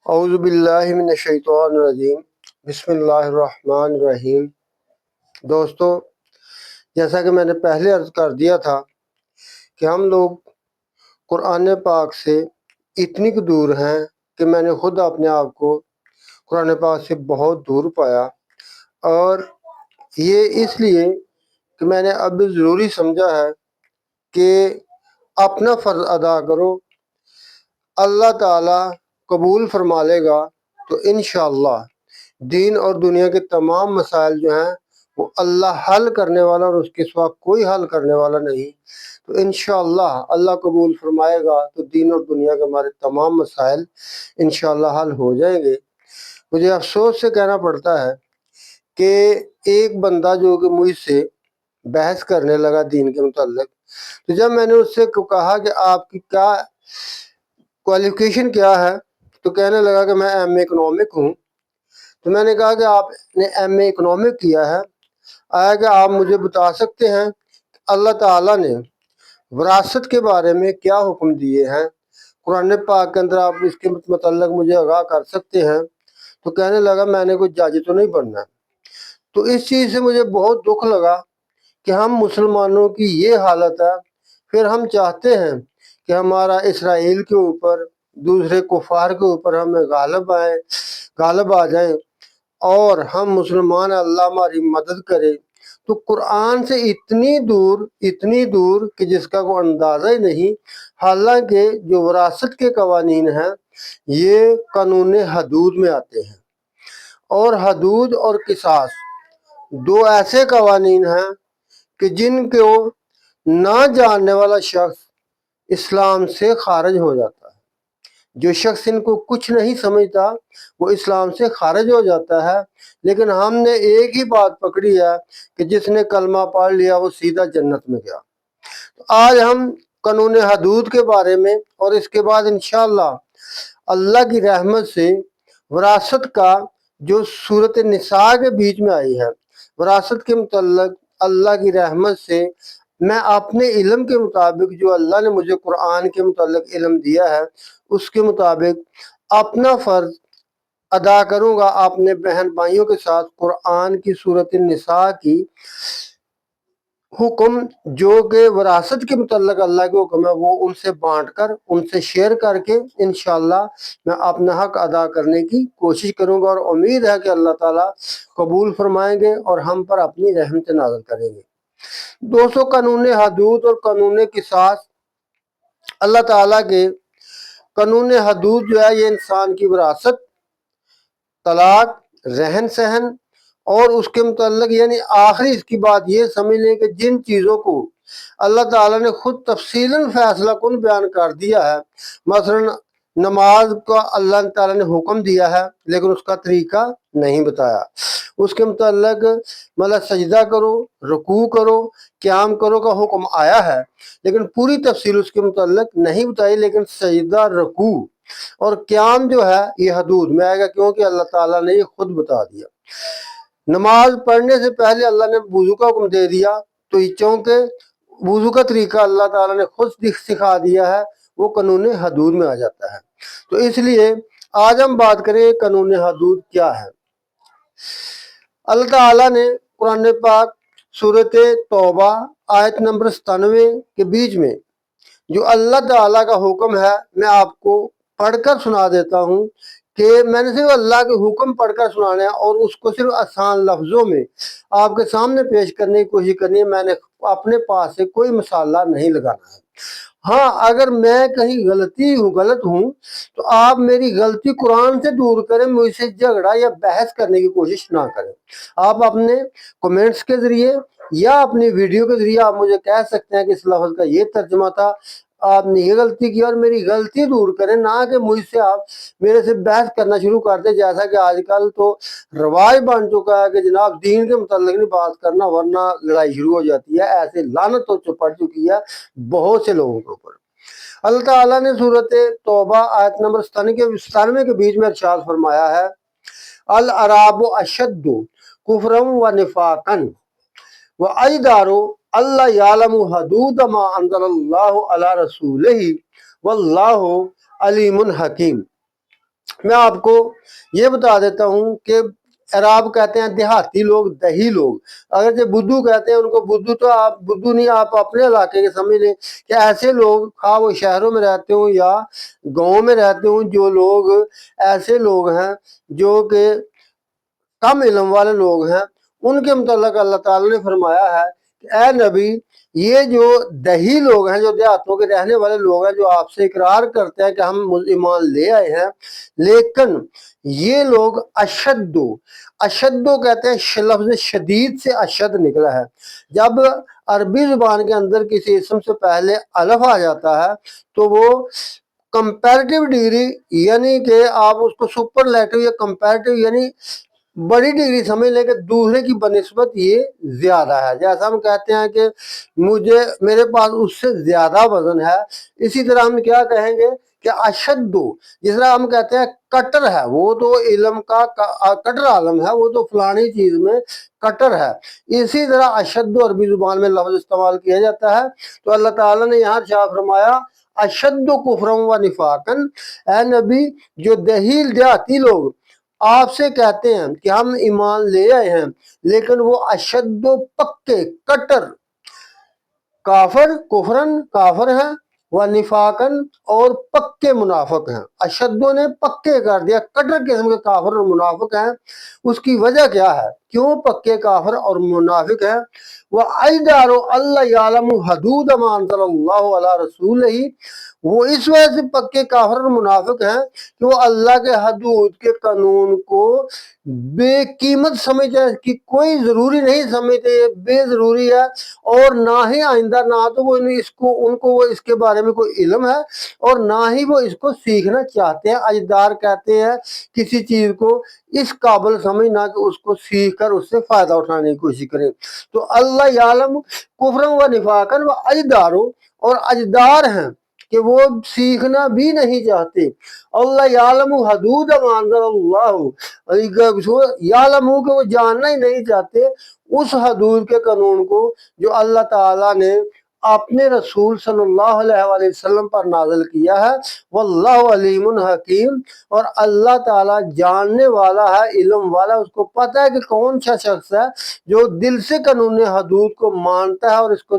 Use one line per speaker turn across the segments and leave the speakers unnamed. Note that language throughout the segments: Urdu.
اعوذ باللہ من الشیطان الرجیم بسم اللہ الرحمن الرحیم۔ دوستو، جیسا کہ میں نے پہلے عرض کر دیا تھا کہ ہم لوگ قرآن پاک سے اتنی کہ دور ہیں کہ میں نے خود اپنے آپ کو قرآن پاک سے بہت دور پایا، اور یہ اس لیے کہ میں نے اب ضروری سمجھا ہے کہ اپنا فرض ادا کرو، اللہ تعالیٰ قبول فرما لے گا تو انشاءاللہ دین اور دنیا کے تمام مسائل جو ہیں وہ اللہ حل کرنے والا، اور اس کے سوا کوئی حل کرنے والا نہیں۔ تو انشاءاللہ اللہ قبول فرمائے گا تو دین اور دنیا کے ہمارے تمام مسائل انشاءاللہ حل ہو جائیں گے۔ مجھے افسوس سے کہنا پڑتا ہے کہ ایک بندہ جو کہ مجھ سے بحث کرنے لگا دین کے متعلق، تو جب میں نے اس سے کہا کہ آپ کی کیا کوالیفیکیشن کیا ہے، تو کہنے لگا کہ میں ایم اے اکنامک ہوں۔ تو میں نے کہا کہ آپ نے ایم اے اکنامک کیا ہے، آیا کہ آپ مجھے بتا سکتے ہیں کہ اللہ تعالیٰ نے وراثت کے بارے میں کیا حکم دیے ہیں قرآن پاک کے اندر، آپ اس کے متعلق مجھے آگاہ کر سکتے ہیں؟ تو کہنے لگا میں نے کوئی جج تو نہیں بننا۔ تو اس چیز سے مجھے بہت دکھ لگا کہ ہم مسلمانوں کی یہ حالت ہے، پھر ہم چاہتے ہیں کہ ہمارا اسرائیل کے اوپر، دوسرے کفار کے اوپر ہمیں غالب آ جائیں، اور ہم مسلمان اللہ ہماری مدد کرے۔ تو قرآن سے اتنی دور کہ جس کا کوئی اندازہ ہی نہیں۔ حالانکہ جو وراثت کے قوانین ہیں یہ قانون حدود میں آتے ہیں، اور حدود اور قصاص دو ایسے قوانین ہیں کہ جن کو نہ جاننے والا شخص اسلام سے خارج ہو جاتا ہے۔ جو شخص ان کو کچھ نہیں سمجھتا وہ اسلام سے خارج ہو جاتا ہے، لیکن ہم نے ایک ہی بات پکڑی ہے کہ جس نے کلمہ پڑھ لیا وہ سیدھا جنت میں گیا۔ آج ہم قانون حدود کے بارے میں، اور اس کے بعد انشاءاللہ اللہ کی رحمت سے وراثت کا جو سورۃ نساء کے بیچ میں آئی ہے، وراثت کے متعلق اللہ کی رحمت سے میں اپنے علم کے مطابق، جو اللہ نے مجھے قرآن کے متعلق علم دیا ہے، اس کے مطابق اپنا فرض ادا کروں گا اپنے بہن بھائیوں کے ساتھ۔ قرآن کی سورۃ النساء کی حکم جو کہ وراثت کے متعلق اللہ کے حکم ہے، وہ ان سے بانٹ کر، ان سے شیئر کر کے انشاءاللہ میں اپنا حق ادا کرنے کی کوشش کروں گا، اور امید ہے کہ اللہ تعالیٰ قبول فرمائیں گے اور ہم پر اپنی رحمت نازل کریں گے۔ دوستو، قانون حدود اور قانون قصاص، اللہ تعالیٰ کے قانون حدود جو ہے یہ انسان کی وراثت، طلاق، رہن سہن، اور اس کے متعلق یعنی آخری اس کی بات یہ سمجھ لیں کہ جن چیزوں کو اللہ تعالیٰ نے خود تفصیلاً فیصلہ کن بیان کر دیا ہے، مثلا نماز کا اللہ تعالیٰ نے حکم دیا ہے لیکن اس کا طریقہ نہیں بتایا، اس کے متعلق مطلب سجدہ کرو، رکوع کرو، قیام کرو کا حکم آیا ہے لیکن پوری تفصیل اس کے متعلق نہیں بتائی، لیکن سجدہ، رکوع اور قیام جو ہے یہ حدود میں آئے گا، کیونکہ اللہ تعالیٰ نے یہ خود بتا دیا۔ نماز پڑھنے سے پہلے اللہ نے وضو کا حکم دے دیا، تو یہ چونکہ وضو کا طریقہ اللہ تعالیٰ نے خود سکھا دیا ہے، وہ قانون حدود میں آ جاتا ہے۔ تو اس لیے آج ہم بات کریں قانون حدود کیا ہے۔ اللہ تعالیٰ نے قرآن پاک سورۃ توبہ آیت نمبر 97 کے بیچ میں جو اللہ تعالیٰ کا حکم ہے، میں آپ کو پڑھ کر سنا دیتا ہوں کہ میں نے صرف اللہ کے حکم پڑھ کر سنانا ہے، اور اس کو صرف آسان لفظوں میں آپ کے سامنے پیش کرنے کی کوشش کرنی ہے۔ میں نے اپنے پاس سے کوئی مسالہ نہیں لگانا ہے۔ ہاں، اگر میں کہیں غلط ہوں تو آپ میری غلطی قرآن سے دور کریں، مجھ سے جھگڑا یا بحث کرنے کی کوشش نہ کریں۔ آپ اپنے کومنٹس کے ذریعے یا اپنی ویڈیو کے ذریعے آپ مجھے کہہ سکتے ہیں کہ اس لفظ کا یہ ترجمہ تھا، آپ نے یہ غلطی کی، اور میری غلطی دور کریں، نہ کہ مجھ سے آپ میرے سے بحث کرنا شروع کر دیں، جیسا کہ آج کل تو رواج بن چکا ہے کہ جناب دین کے متعلق نہیں بات کرنا ورنہ لڑائی شروع ہو جاتی ہے۔ ایسے لعنت تو پڑ چکی ہے بہت سے لوگوں کے اوپر۔ اللہ تعالیٰ نے سورۃ توبہ آیت نمبر 97 کے بیچ میں ارشاد فرمایا ہے، العراب اشد کفرا و نفاقا واجدار اللہ یعلم حدود ما انزل اللہ علی رسولہ واللہ علیم حکیم۔ میں آپ کو یہ بتا دیتا ہوں کہ عراب کہتے ہیں دیہاتی لوگ، دہی لوگ، اگر جو بدو کہتے ہیں ان کو بدو، تو آپ بدو نہیں، آپ اپنے علاقے کے سمجھ لیں کہ ایسے لوگ، خواہ وہ شہروں میں رہتے ہوں یا گاؤں میں رہتے ہوں، جو لوگ ایسے لوگ ہیں جو کہ کم علم والے لوگ ہیں، ان کے متعلق اللہ تعالیٰ نے فرمایا ہے کہ اے نبی، یہ جو دہی لوگ ہیں، جو دیہاتوں کے رہنے والے لوگ ہیں، جو آپ سے اقرار کرتے ہیں کہ ہم ایمان لے آئے ہیں، لیکن یہ لوگ اشدو کہتے ہیں، لفظ شدید سے اشد نکلا ہے۔ جب عربی زبان کے اندر کسی اسم سے پہلے الف آ جاتا ہے تو وہ کمپیریٹیو ڈگری، یعنی کہ آپ اس کو سپرلیٹو یا کمپیریٹیو یعنی بڑی ڈگری سمجھ لیں کہ دوسرے کی بنسبت یہ زیادہ ہے۔ جیسا ہم کہتے ہیں کہ میرے پاس اس سے زیادہ وزن ہے، اسی طرح ہم کیا کہیں گے کہ اشدو، جس طرح ہم کہتے ہیں کٹر ہے، وہ تو علم کا کٹر عالم ہے، وہ تو فلانی چیز میں کٹر ہے۔ اسی طرح اشدو عربی زبان میں لفظ استعمال کیا جاتا ہے۔ تو اللہ تعالیٰ نے یہاں ارشاد فرمایا اشد کفرا و نفاقا، اے نبی، جو دیہاتی لوگ آپ سے کہتے ہیں کہ ہم ایمان لے آئے ہیں، لیکن وہ اشد و پکے کٹر کافر ہیں، وہ نفاقن اور پکے منافق ہیں۔ اشدو نے پکے کر دیا، کٹر قسم کے کافر اور منافق ہیں۔ اس کی وجہ کیا ہے، کیوں پکے کافر اور منافق ہیں؟ وہ اجدار اللہ یعلم حدود ما انزل اللہ علی رسولہ، وہ اس وجہ سے پکے کافر اور منافق ہیں کہ وہ اللہ کے حدود کے قانون کو بے قیمت سمجھتے ہیں، کہ کوئی ضروری نہیں سمجھتے، بے ضروری ہے، اور نہ ہی آئندہ، نہ تو وہ ان کو اس کے بارے میں کوئی علم ہے، اور نہ ہی وہ اس کو سیکھنا چاہتے ہیں۔ اجدار کہتے ہیں کسی چیز کو اس قابل سمجھنا کہ اس کو سیکھ کر اس سے فائدہ اٹھانے کی کوشش کریں۔ تو اللہ یعلم کفرا و نفاقا و اجدارو، اور اجدار ہیں کہ وہ سیکھنا بھی نہیں چاہتے۔ اللہ یعلم حدود ما انزل اللہ، یعلم کہ وہ جاننا ہی نہیں چاہتے اس حدود کے قانون کو جو اللہ تعالیٰ نے اپنے رسول صلی اللہ علیہ وآلہ وسلم پر نازل کیا ہے۔ واللہ علیم حکیم، اور اللہ تعالیٰ جاننے والا ہے، علم والا، اس کو پتہ ہے کہ کون سا شخص ہے جو دل سے قانون حدود کو مانتا ہے اور اس کو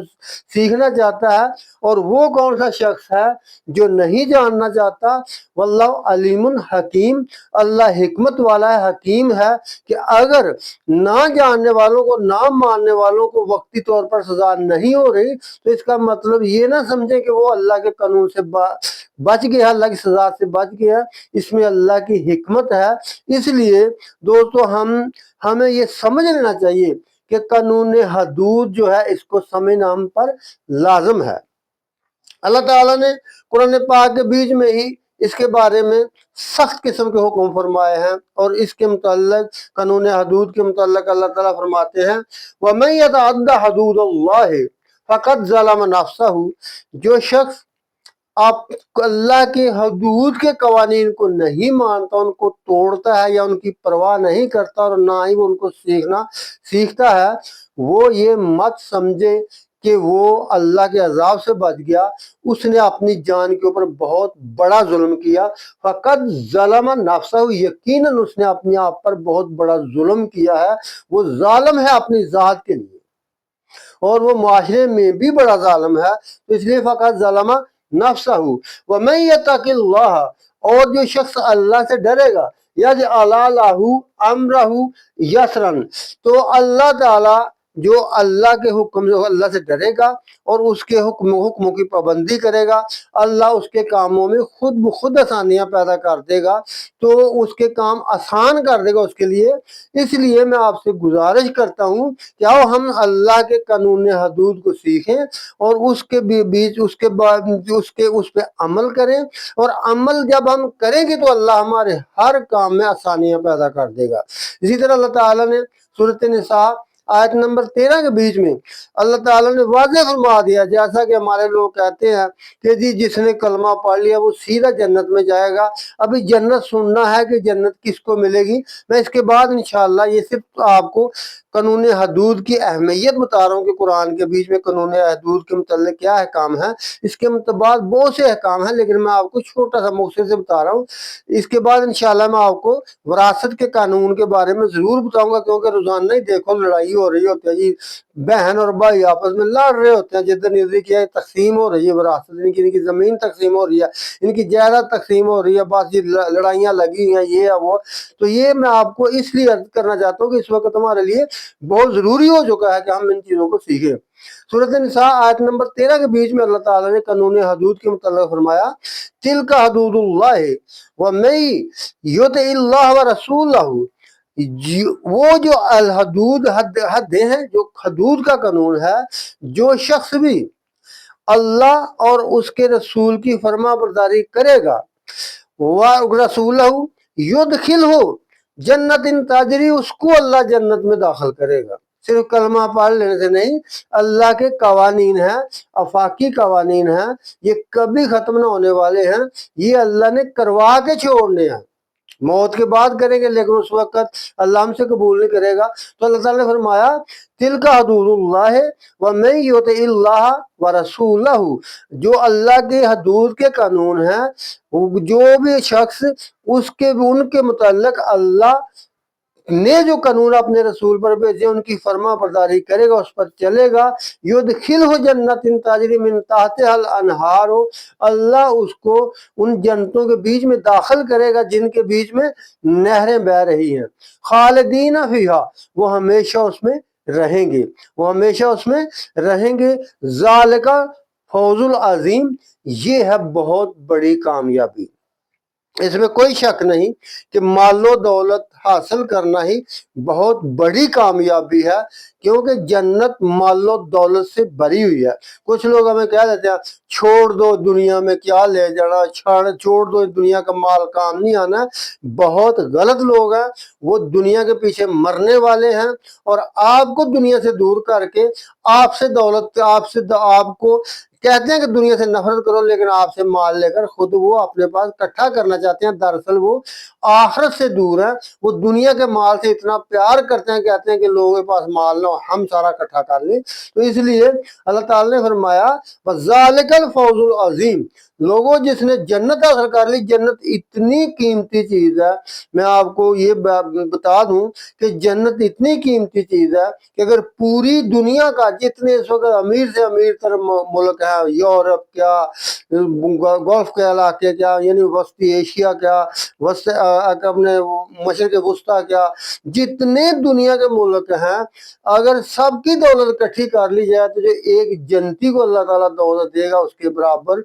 سیکھنا چاہتا ہے، اور وہ کون سا شخص ہے جو نہیں جاننا چاہتا۔ واللہ علیم حکیم، اللہ حکمت والا ہے، حکیم ہے، کہ اگر نہ جاننے والوں کو، نہ ماننے والوں کو وقتی طور پر سزا نہیں ہو رہی، تو اس کا مطلب یہ نہ سمجھے کہ وہ اللہ کے قانون سے بچ گیا، اللہ کی سزا سے بچ گیا، اس میں اللہ کی حکمت ہے۔ اس لیے دوستو ہمیں یہ سمجھ لینا چاہیے کہ قانون حدود جو ہے اس کو سمجھنا ہم پر لازم ہے۔ اللہ تعالیٰ نے قرآن پاک کے بیچ میں ہی اس کے بارے میں سخت قسم کے حکم فرمائے ہیں، اور اس کے متعلق قانون حدود کے متعلق اللہ تعالیٰ فرماتے ہیں وَمَن يَتَعَدَّ حُدُودَ اللَّهِ فَقَدْ ظَلَمَ نَفْسَهُ، جو شخص اللہ کے حدود کے قوانین کو نہیں مانتا، ان کو توڑتا ہے یا ان کی پرواہ نہیں کرتا، اور نہ ہی وہ ان کو سیکھتا ہے، وہ یہ مت سمجھے کہ وہ اللہ کے عذاب سے بچ گیا، اس نے اپنی جان کے اوپر بہت بڑا ظلم کیا۔ فقط ظلم نفسہ، یقیناً اس نے اپنے آپ پر بہت بڑا ظلم کیا ہے، وہ ظالم ہے اپنی ذات کے لیے، اور وہ معاشرے میں بھی بڑا ظالم ہے۔ تو اس لیے فقط ظلم نفسہ ومن یتق اللہ، اور جو شخص اللہ سے ڈرے گا، یجعل لہ امرہ یسرا، تو اللہ تعالیٰ جو اللہ کے حکم، جو اللہ سے ڈرے گا اور اس کے حکموں کی پابندی کرے گا، اللہ اس کے کاموں میں خود بخود آسانیاں پیدا کر دے گا، تو اس کے کام آسان کر دے گا اس کے لیے۔ اس لیے میں آپ سے گزارش کرتا ہوں کہ آؤ ہم اللہ کے قانون حدود کو سیکھیں، اور اس کے بیچ اس پہ عمل کریں، اور عمل جب ہم کریں گے تو اللہ ہمارے ہر کام میں آسانیاں پیدا کر دے گا۔ اسی طرح اللہ تعالیٰ نے سورۃ نساء آیت نمبر 13 کے بیچ میں اللہ تعالیٰ نے واضح فرما دیا، جیسا کہ ہمارے لوگ کہتے ہیں کہ جی جس نے کلمہ پڑھ لیا وہ سیدھا جنت میں جائے گا۔ ابھی جنت سننا ہے کہ جنت کس کو ملے گی، میں اس کے بعد انشاءاللہ یہ صرف آپ کو قانون حدود کی اہمیت بتا رہا ہوں کہ قرآن کے بیچ میں قانون حدود کے متعلق کیا احکام ہے۔ اس کے بعد بہت سے احکام ہیں، لیکن میں آپ کو چھوٹا سا مختصر سے بتا رہا ہوں۔ اس کے بعد انشاءاللہ میں آپ کو وراثت کے قانون کے بارے میں ضرور بتاؤں گا، کیونکہ روزانہ ہی دیکھو لڑائی ہو رہی ہوتی ہے جی، بہن اور بھائی آپس میں لڑ رہے ہوتے ہیں، جدھر ندھر کیا تقسیم ہو رہی ہے، وراثت ان کی زمین تقسیم ہو رہی ہے، ان کی جائیداد تقسیم ہو رہی ہے، بس یہ لڑائیاں لگی ہیں، یہ ہے وہ۔ تو یہ میں آپ کو اس لیے عرض کرنا چاہتا ہوں کہ اس وقت ہمارے لیے بہت ضروری ہو چکا ہے کہ ہم ان چیزوں کو سیکھیں۔ سورۃ النساء آیت نمبر 13 کے بیچ میں اللہ تعالیٰ نے قانون حدود کے متعلق فرمایا، تلک حدود اللہ ومن یطع اللہ ورسولہ، وہ جو الحدود حدیں ہیں، جو حدود کا قانون ہے، جو شخص بھی اللہ اور اس کے رسول کی فرما برداری کرے گا، رسولہ یدخلہ جنت تجری، اس کو اللہ جنت میں داخل کرے گا۔ صرف کلمہ پڑھ لینے سے نہیں، اللہ کے قوانین ہیں، آفاقی قوانین ہیں، یہ کبھی ختم نہ ہونے والے ہیں، یہ اللہ نے کروا کے چھوڑنے ہیں۔ موت کے بعد کریں گے، لیکن اس وقت اللہ ہم سے قبول نہیں کرے گا۔ تو اللہ تعالیٰ نے فرمایا، تلک حدود اللہ ومن یطع اللہ ورسولہ، جو اللہ کے حدود کے قانون ہیں، جو بھی شخص ان کے متعلق اللہ نے جو قانون اپنے رسول پر بھیجے ان کی فرما برداری کرے گا، اس پر چلے گا، یدخلہ جنت تجری من تحتہا الانہار، اللہ اس کو ان جنتوں کے بیچ میں داخل کرے گا جن کے بیچ میں نہریں بہہ رہی ہیں، خالدین فیہا، وہ ہمیشہ اس میں رہیں گے، وہ ہمیشہ اس میں رہیں گے۔ ذالک فوز العظیم، یہ ہے بہت بڑی کامیابی۔ اس میں کوئی شک نہیں کہ مال و دولت حاصل کرنا ہی بہت بڑی کامیابی ہے، کیونکہ جنت مال و دولت سے بھری ہوئی ہے۔ کچھ لوگ ہمیں کہہ دیتے ہیں چھوڑ دو دنیا میں کیا لے جانا، چھوڑ دو دنیا کا مال کام نہیں آنا۔ بہت غلط لوگ ہیں، وہ دنیا کے پیچھے مرنے والے ہیں، اور آپ کو دنیا سے دور کر کے آپ سے دولت، آپ کو کہتے ہیں کہ دنیا سے نفرت کرو، لیکن آپ سے مال لے کر خود وہ اپنے پاس اکٹھا کرنا چاہتے ہیں۔ دراصل وہ آخرت سے دور ہیں، وہ دنیا کے مال سے اتنا پیار کرتے ہیں، کہتے ہیں کہ لوگوں کے پاس مال نہ ہو، ہم سارا اکٹھا کر لیں۔ تو اس لیے اللہ تعالیٰ نے فرمایا، وَذَلِكَ الْفَوْزُ الْعَظِيمُ، لوگوں جس نے جنت حاصل کر لی، جنت اتنی قیمتی چیز ہے۔ میں آپ کو یہ بتا دوں کہ جنت اتنی قیمتی چیز ہے کہ اگر پوری دنیا کا جتنے اس وقت امیر سے امیر تر ملک ہے، یورپ کیا، گلف کے علاقے کیا، یعنی وسطی ایشیا کیا، اپنے مشرق وسطیٰ کیا، جتنے دنیا کے ملک ہیں، اگر سب کی دولت اکٹھی کر لی جائے تو جو ایک جنتی کو اللہ تعالیٰ دولت دے گا اس کے برابر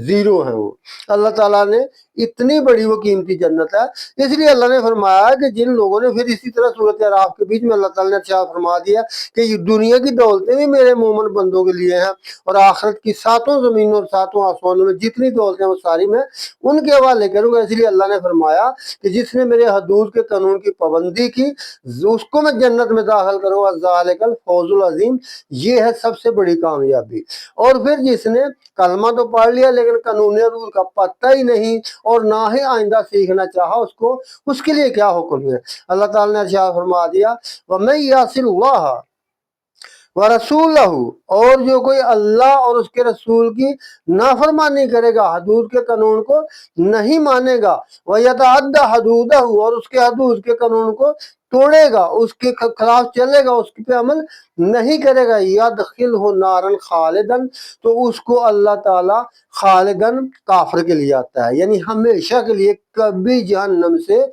زیرو ہے وہ۔ اللہ تعالیٰ نے اتنی بڑی وہ قیمتی جنت ہے، اس لیے اللہ نے فرمایا کہ جن لوگوں نے پھر اسی طرح صورت اعراف کے بیچ میں اللہ تعالیٰ نے ارشاد فرما دیا کہ یہ دنیا کی دولتیں بھی میرے مومن بندوں کے لیے ہیں، اور آخرت کی ساتوں زمینوں اور ساتوں آسمانوں میں جتنی دولتیں وہ ساری میں ان کے حوالے کروں گا۔ اس لیے اللہ نے فرمایا کہ جس نے میرے حدود کے قانون کی پابندی کی اس کو میں جنت میں داخل کروں گا۔ ذالک الفوز العظیم، یہ ہے سب سے بڑی کامیابی۔ اور پھر جس نے کلمہ تو پڑھ لیا لیکن قانون حدود کا پتہ ہی نہیں اور نہ ہی آئندہ سیکھنا چاہا، اس کے لیے کیا حکم ہے؟ اللہ تعالیٰ نے ارشاد فرما دیا، وَمَن يَعْصِ اللَّهَ وَرَسُولَهُ، اور جو کوئی اللہ اور اس کے رسول کی نافرمانی کرے گا، حدود کے قانون کو نہیں مانے گا، وَيَتَعَدَّ حَدُودَهُ، اور اس کے حدود کے قانون کو توڑے گا، اس کے خلاف چلے گا، اس پہ عمل نہیں کرے گا، یدخلہ نارا خالدن، تو اس کو اللہ تعالیٰ خالدن کافر کے لیے آتا ہے، یعنی ہمیشہ کے لیے کبھی جہنم سے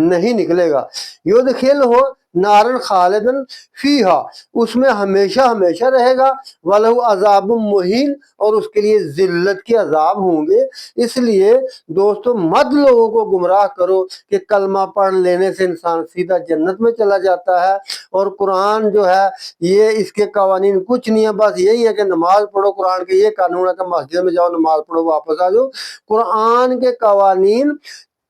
نہیں نکلے گا۔ یدخلہ نارن خالدن فیہا، اس میں ہمیشہ ہمیشہ رہے گا، وَلَهُ عَذَابٌ مُہین، اور اس کے لیے ذلت کے عذاب ہوں گے۔ اس لیے دوستو مت لوگوں کو گمراہ کرو کہ کلمہ پڑھ لینے سے انسان سیدھا جنت میں چلا جاتا ہے، اور قرآن جو ہے یہ اس کے قوانین کچھ نہیں ہے، بس یہی ہے کہ نماز پڑھو، قرآن کے یہ قانون ہے کہ مسجد میں جاؤ نماز پڑھو واپس آ جاؤ۔ قرآن کے قوانین